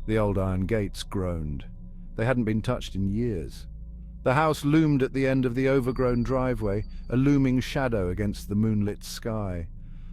The old iron gates groaned. They hadn't been touched in years. The house loomed at the end of the overgrown driveway, a looming shadow against the moonlit sky.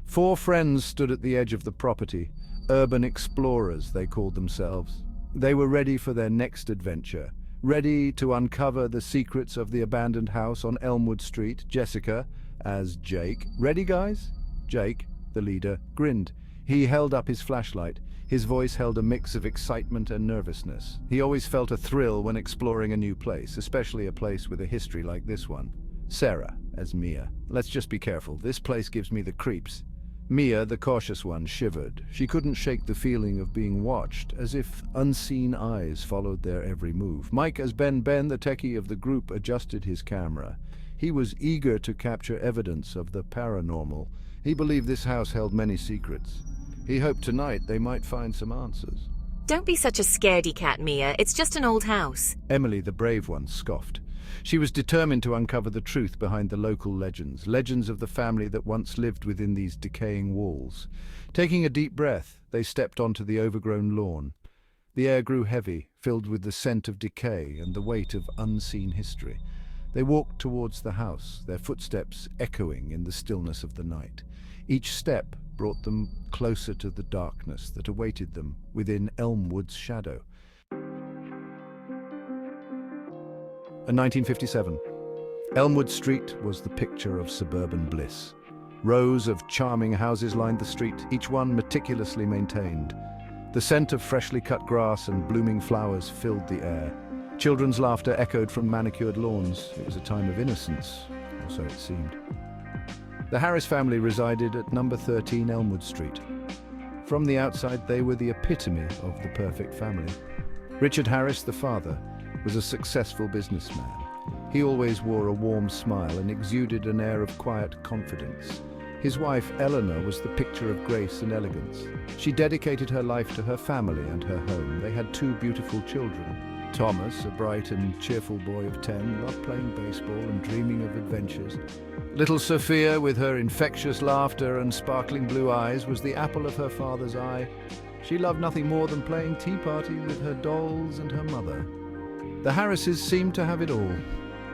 4 friends stood at the edge of the property, urban explorers they called themselves. They were ready for their next adventure, ready to uncover the secrets of the abandoned house on Elmwood Street. Jessica, as Jake. Ready, guys? Jake, the leader, grinned. He held up his flashlight. His voice held a mix of excitement and nervousness. He always felt a thrill when exploring a new place, especially a place with a history like this one. Sarah, as Mia. Let's just be careful. This place gives me the creeps. Mia, the cautious one, shivered. She couldn't shake the feeling of being watched, as if unseen eyes followed their every move. Mike, as Ben, the techie of the group, adjusted his camera. He was eager to capture evidence of the paranormal. He believed this house held many secrets. He hoped tonight they might find some answers. Don't be such a scaredy cat, Mia. It's just an old house. Emily, the brave one, scoffed. She was determined to uncover the truth behind the local legends of the family that once lived within these decaying walls. Taking a deep breath, they stepped onto the overgrown lawn. The air grew heavy, filled with the scent of decay and the weight of unseen history. They walked towards the house, their footsteps echoing in the stillness of the night. Each step brought them closer to the darkness that awaited them within Elmwood's shadow. In 1957, Elmwood Street was the picture of suburban bliss. Rows of charming houses lined the street, each one meticulously maintained. The scent of freshly cut grass and blooming flowers filled the air. Children's laughter echoed from manicured lawns. It was a time of innocence, or so it seemed. The Harris family resided at number 13 Elmwood Street. From the outside, they were the epitome of the perfect family. Richard Harris, the father, was a successful businessman. He always wore a warm smile and exuded an air of quiet confidence. His wife, Eleanor, was the picture of grace and elegance. She dedicated her life to her family and her home. They had 2 beautiful children. Thomas, a bright and cheerful boy of 10, loved playing baseball and dreaming of adventures. Little Sophia, with her infectious laughter and sparkling blue eyes, was the apple of her father's eye. She loved nothing more than playing tea party with her dolls and her mother. The Harrises seemed to have it all.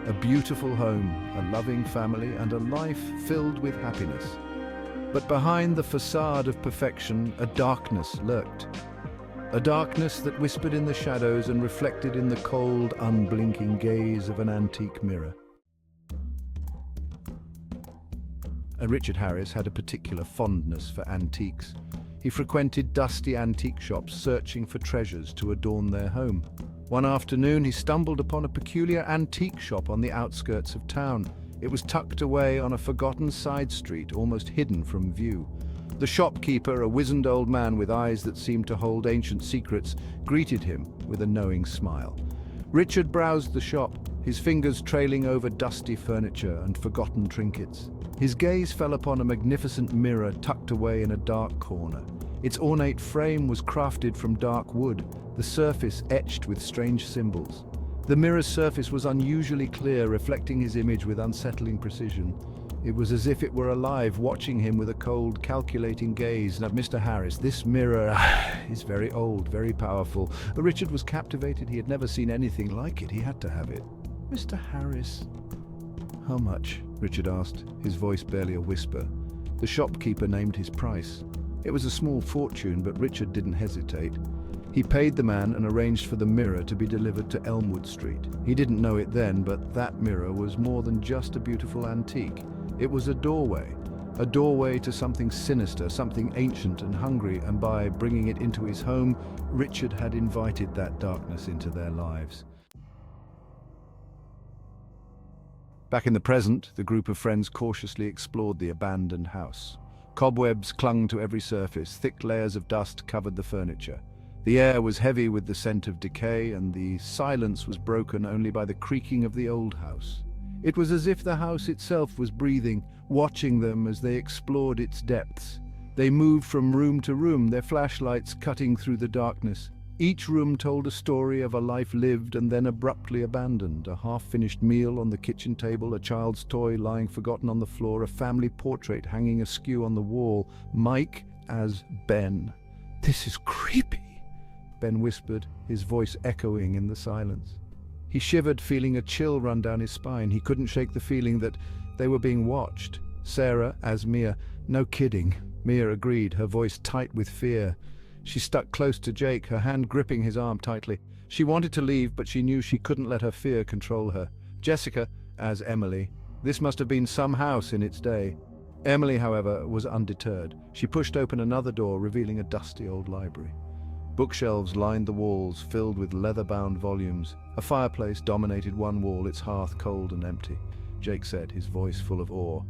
A beautiful home, a loving family, and a life filled with happiness. But behind the facade of perfection, a darkness lurked. A darkness that whispered in the shadows and reflected in the cold, unblinking gaze of an antique mirror. And Richard Harris had a particular fondness for antiques. He frequented dusty antique shops, searching for treasures to adorn their home. One afternoon, he stumbled upon a peculiar antique shop on the outskirts of town. It was tucked away on a forgotten side street, almost hidden from view. The shopkeeper, a wizened old man with eyes that seemed to hold ancient secrets, greeted him with a knowing smile. Richard browsed the shop, his fingers trailing over dusty furniture and forgotten trinkets. His gaze fell upon a magnificent mirror tucked away in a dark corner. Its ornate frame was crafted from dark wood, the surface etched with strange symbols. The mirror's surface was unusually clear, reflecting his image with unsettling precision. It was as if it were alive, watching him with a cold, calculating gaze. Now, Mr. Harris, this mirror is very old, very powerful. But Richard was captivated. He had never seen anything like it. He had to have it. Mr. Harris. How much? Richard asked, his voice barely a whisper. The shopkeeper named his price. It was a small fortune, but Richard didn't hesitate. He paid the man and arranged for the mirror to be delivered to Elmwood Street. He didn't know it then, but that mirror was more than just a beautiful antique. It was a doorway to something sinister, something ancient and hungry, and by bringing it into his home, Richard had invited that darkness into their lives. Back in the present, the group of friends cautiously explored the abandoned house. Cobwebs clung to every surface, thick layers of dust covered the furniture. The air was heavy with the scent of decay, and the silence was broken only by the creaking of the old house. It was as if the house itself was breathing, watching them as they explored its depths. They moved from room to room, their flashlights cutting through the darkness. Each room told a story of a life lived and then abruptly abandoned. A half-finished meal on the kitchen table, a child's toy lying forgotten on the floor, a family portrait hanging askew on the wall. Mike as Ben. "This is creepy," Ben whispered, his voice echoing in the silence. He shivered, feeling a chill run down his spine. He couldn't shake the feeling that they were being watched. Sarah, as Mia. No kidding. Mia agreed, her voice tight with fear. She stuck close to Jake, her hand gripping his arm tightly. She wanted to leave, but she knew she couldn't let her fear control her. Jessica, as Emily. This must have been some house in its day. Emily, however, was undeterred. She pushed open another door, revealing a dusty old library. Bookshelves lined the walls, filled with leather-bound volumes. A fireplace dominated one wall, its hearth cold and empty. Jake said, his voice full of awe.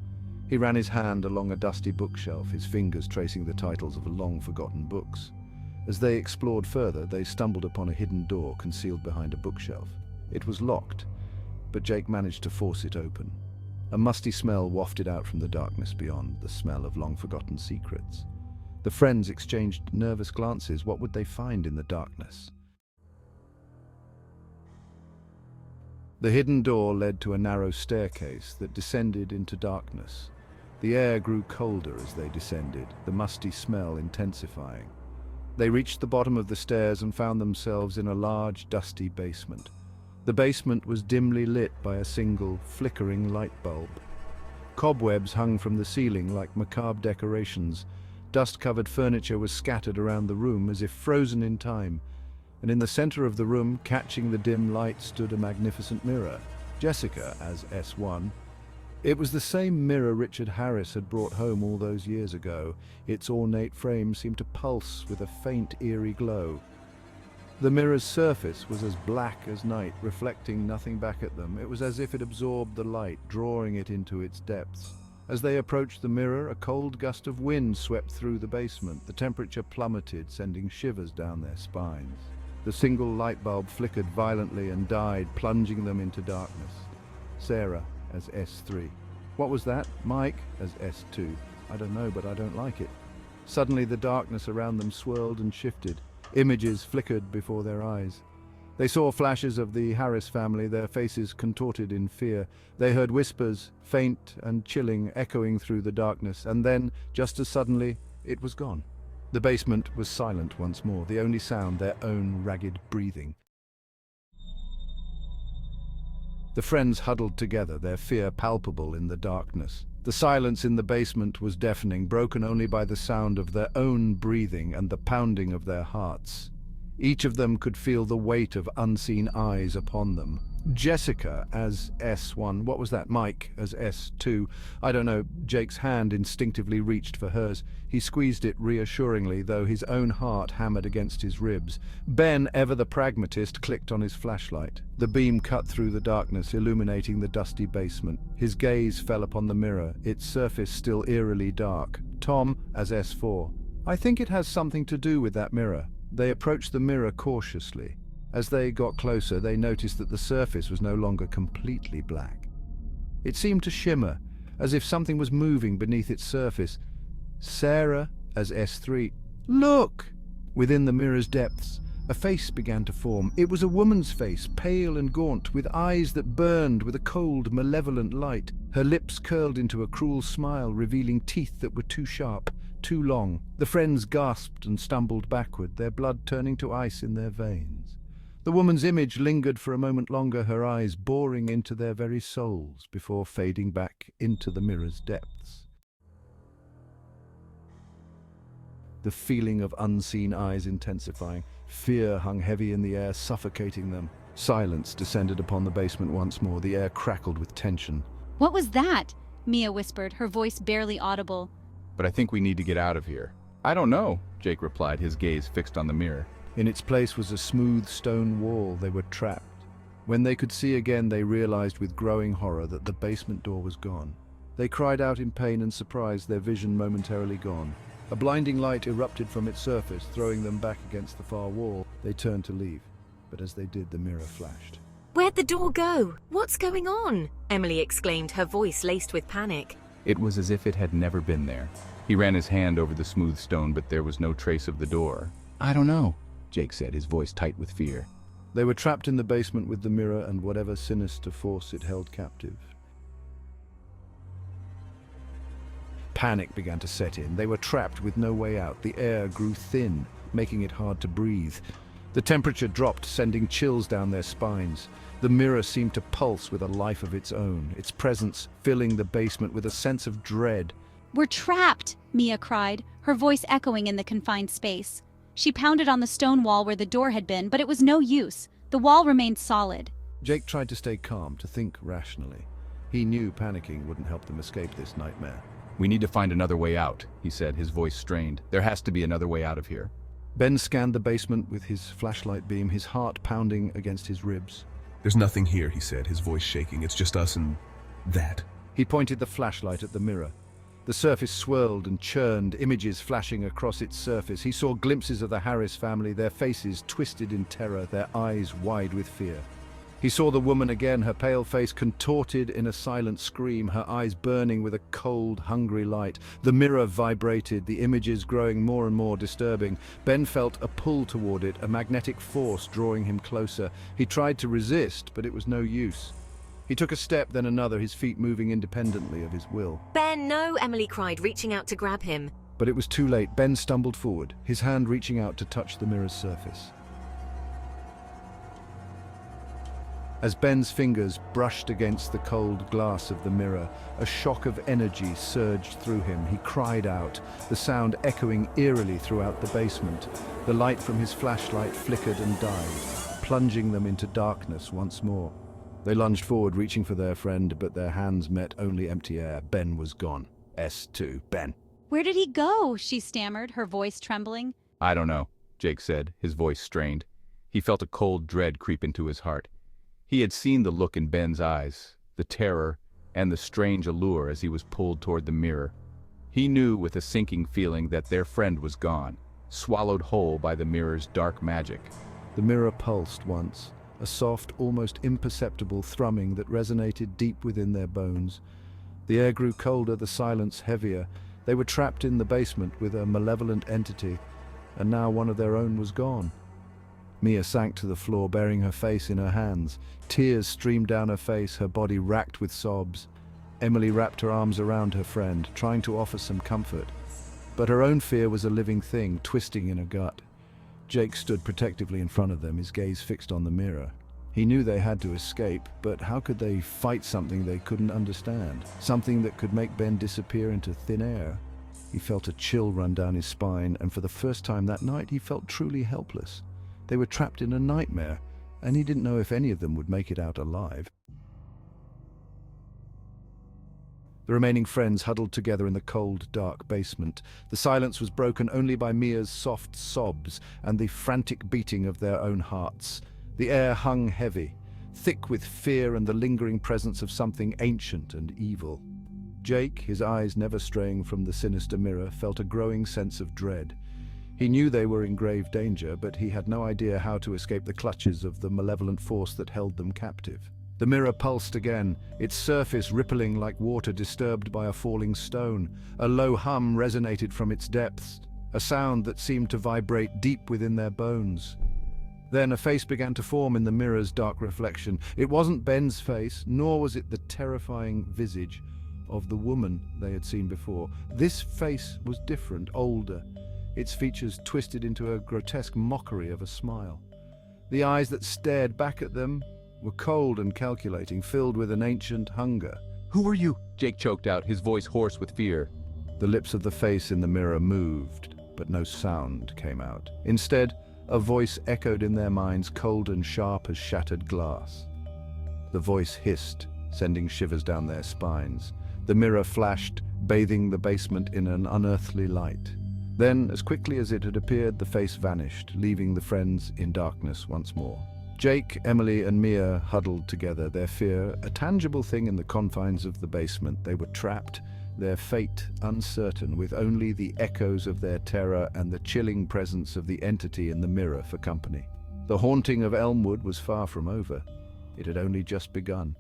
He ran his hand along a dusty bookshelf, his fingers tracing the titles of long-forgotten books. As they explored further, they stumbled upon a hidden door concealed behind a bookshelf. It was locked, but Jake managed to force it open. A musty smell wafted out from the darkness beyond, the smell of long-forgotten secrets. The friends exchanged nervous glances. What would they find in the darkness? The hidden door led to a narrow staircase that descended into darkness. The air grew colder as they descended, the musty smell intensifying. They reached the bottom of the stairs and found themselves in a large, dusty basement. The basement was dimly lit by a single, flickering light bulb. Cobwebs hung from the ceiling like macabre decorations. Dust-covered furniture was scattered around the room as if frozen in time, and in the center of the room, catching the dim light, stood a magnificent mirror. Jessica, as S1. It was the same mirror Richard Harris had brought home all those years ago. Its ornate frame seemed to pulse with a faint, eerie glow. The mirror's surface was as black as night, reflecting nothing back at them. It was as if it absorbed the light, drawing it into its depths. As they approached the mirror, a cold gust of wind swept through the basement. The temperature plummeted, sending shivers down their spines. The single light bulb flickered violently and died, plunging them into darkness. Sarah, as S3. What was that? Mike, as S2. I don't know, but I don't like it. Suddenly the darkness around them swirled and shifted. Images flickered before their eyes. They saw flashes of the Harris family, their faces contorted in fear. They heard whispers, faint and chilling, echoing through the darkness, and then, just as suddenly, it was gone. The basement was silent once more, the only sound their own ragged breathing. The friends huddled together, their fear palpable in the darkness. The silence in the basement was deafening, broken only by the sound of their own breathing and the pounding of their hearts. Each of them could feel the weight of unseen eyes upon them. Jessica as S1. What was that? Mike as S2. I don't know. Jake's hand instinctively reached for hers. He squeezed it reassuringly, though his own heart hammered against his ribs. Ben, ever the pragmatist, clicked on his flashlight. The beam cut through the darkness, illuminating the dusty basement. His gaze fell upon the mirror, its surface still eerily dark. Tom as S4. I think it has something to do with that mirror. They approached the mirror cautiously. As they got closer, they noticed that the surface was no longer completely black. It seemed to shimmer, as if something was moving beneath its surface. Sarah, as S3. Look! Within the mirror's depths, a face began to form. It was a woman's face, pale and gaunt, with eyes that burned with a cold, malevolent light. Her lips curled into a cruel smile, revealing teeth that were too sharp, too long. The friends gasped and stumbled backward, their blood turning to ice in their veins. The woman's image lingered for a moment longer, her eyes boring into their very souls before fading back into the mirror's depths. The feeling of unseen eyes intensifying. Fear hung heavy in the air, suffocating them. Silence descended upon the basement once more. The air crackled with tension. What was that? Mia whispered, her voice barely audible. But I think we need to get out of here. I don't know, Jake replied, his gaze fixed on the mirror. In its place was a smooth stone wall. They were trapped. When they could see again, they realized with growing horror that the basement door was gone. They cried out in pain and surprise, their vision momentarily gone. A blinding light erupted from its surface, throwing them back against the far wall. They turned to leave, but as they did, the mirror flashed. Where'd the door go? What's going on? Emily exclaimed, her voice laced with panic. It was as if it had never been there. He ran his hand over the smooth stone, but there was no trace of the door. I don't know, Jake said, his voice tight with fear. They were trapped in the basement with the mirror and whatever sinister force it held captive. Panic began to set in. They were trapped with no way out. The air grew thin, making it hard to breathe. The temperature dropped, sending chills down their spines. The mirror seemed to pulse with a life of its own, its presence filling the basement with a sense of dread. "We're trapped!" Mia cried, her voice echoing in the confined space. She pounded on the stone wall where the door had been, but it was no use. The wall remained solid. Jake tried to stay calm, to think rationally. He knew panicking wouldn't help them escape this nightmare. "We need to find another way out," he said, his voice strained. "There has to be another way out of here." Ben scanned the basement with his flashlight beam, his heart pounding against his ribs. "There's nothing here," he said, his voice shaking. "It's just us and that." He pointed the flashlight at the mirror. The surface swirled and churned, images flashing across its surface. He saw glimpses of the Harris family, their faces twisted in terror, their eyes wide with fear. He saw the woman again, her pale face contorted in a silent scream, her eyes burning with a cold, hungry light. The mirror vibrated, the images growing more and more disturbing. Ben felt a pull toward it, a magnetic force drawing him closer. He tried to resist, but it was no use. He took a step, then another, his feet moving independently of his will. Ben, no, Emily cried, reaching out to grab him. But it was too late. Ben stumbled forward, his hand reaching out to touch the mirror's surface. As Ben's fingers brushed against the cold glass of the mirror, a shock of energy surged through him. He cried out, the sound echoing eerily throughout the basement. The light from his flashlight flickered and died, plunging them into darkness once more. They lunged forward, reaching for their friend, but their hands met only empty air. Ben was gone. S2, Ben. "Where did he go?" she stammered, her voice trembling. "I don't know," Jake said, his voice strained. He felt a cold dread creep into his heart. He had seen the look in Ben's eyes, the terror, and the strange allure as he was pulled toward the mirror. He knew with a sinking feeling that their friend was gone, swallowed whole by the mirror's dark magic. The mirror pulsed once, a soft, almost imperceptible thrumming that resonated deep within their bones. The air grew colder, the silence heavier. They were trapped in the basement with a malevolent entity, and now one of their own was gone. Mia sank to the floor, burying her face in her hands. Tears streamed down her face, her body racked with sobs. Emily wrapped her arms around her friend, trying to offer some comfort. But her own fear was a living thing, twisting in her gut. Jake stood protectively in front of them, his gaze fixed on the mirror. He knew they had to escape, but how could they fight something they couldn't understand? Something that could make Ben disappear into thin air? He felt a chill run down his spine, and for the first time that night he felt truly helpless. They were trapped in a nightmare, and he didn't know if any of them would make it out alive. The remaining friends huddled together in the cold, dark basement. The silence was broken only by Mia's soft sobs and the frantic beating of their own hearts. The air hung heavy, thick with fear and the lingering presence of something ancient and evil. Jake, his eyes never straying from the sinister mirror, felt a growing sense of dread. He knew they were in grave danger, but he had no idea how to escape the clutches of the malevolent force that held them captive. The mirror pulsed again, its surface rippling like water disturbed by a falling stone. A low hum resonated from its depths, a sound that seemed to vibrate deep within their bones. Then a face began to form in the mirror's dark reflection. It wasn't Ben's face, nor was it the terrifying visage of the woman they had seen before. This face was different, older, its features twisted into a grotesque mockery of a smile. The eyes that stared back at them were cold and calculating, filled with an ancient hunger. "Who are you?" Jake choked out, his voice hoarse with fear. The lips of the face in the mirror moved, but no sound came out. Instead, a voice echoed in their minds, cold and sharp as shattered glass. The voice hissed, sending shivers down their spines. The mirror flashed, bathing the basement in an unearthly light. Then, as quickly as it had appeared, the face vanished, leaving the friends in darkness once more. Jake, Emily, and Mia huddled together, their fear a tangible thing in the confines of the basement. They were trapped, their fate uncertain, with only the echoes of their terror and the chilling presence of the entity in the mirror for company. The haunting of Elmwood was far from over. It had only just begun.